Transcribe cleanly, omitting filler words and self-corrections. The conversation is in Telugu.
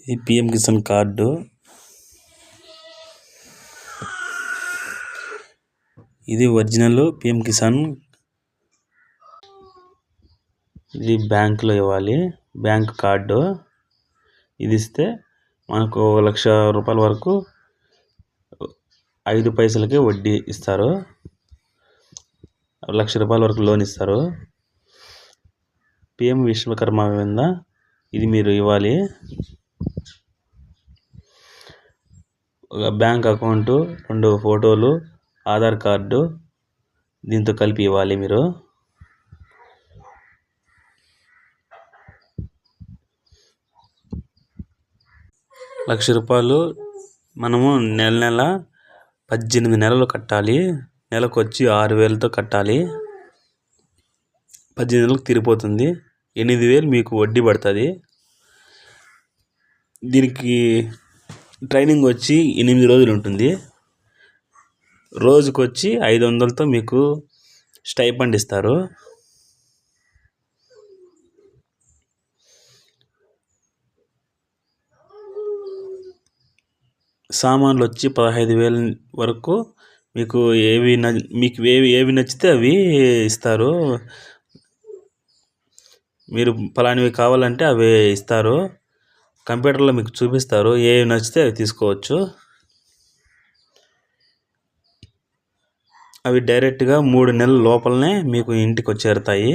ఇది పిఎం కిసాన్ కార్డు. ఇది ఒరిజినల్ పిఎం కిసాన్. ఇది బ్యాంకులో ఇవ్వాలి, బ్యాంక్ కార్డు. ఇది ఇస్తే మనకు 1,00,000 రూపాయల వరకు 5 పైసలకి వడ్డీ ఇస్తారు. 1,00,000 రూపాయల వరకు లోన్ ఇస్తారు. పిఎం విశ్వకర్మ కింద ఇది మీరు ఇవ్వాలి. ఒక బ్యాంక్ అకౌంటు, 2 ఫోటోలు, ఆధార్ కార్డు దీంతో కలిపి ఇవ్వాలి మీరు. ₹1,00,000 మనము నెల 18 నెలలు కట్టాలి. నెలకు వచ్చి 6,000తో కట్టాలి. 18 నెలలకు తీరిపోతుంది. 8,000 మీకు వడ్డీ పడుతుంది. దీనికి ట్రైనింగ్ వచ్చి 8 రోజులు ఉంటుంది. రోజుకు వచ్చి 500తో మీకు స్టైపెండ్ ఇస్తారు. సామాన్లు వచ్చి 15,000 వరకు మీకు ఏవి నచ్చితే అవి ఇస్తారు. మీరు పలానివి కావాలంటే అవి ఇస్తారు. కంప్యూటర్లో మీకు చూపిస్తారు, ఏవి నచ్చితే అవి తీసుకోవచ్చు. అవి డైరెక్ట్గా 3 నెలల లోపలనే మీకు ఇంటికి వచ్చేరుతాయి.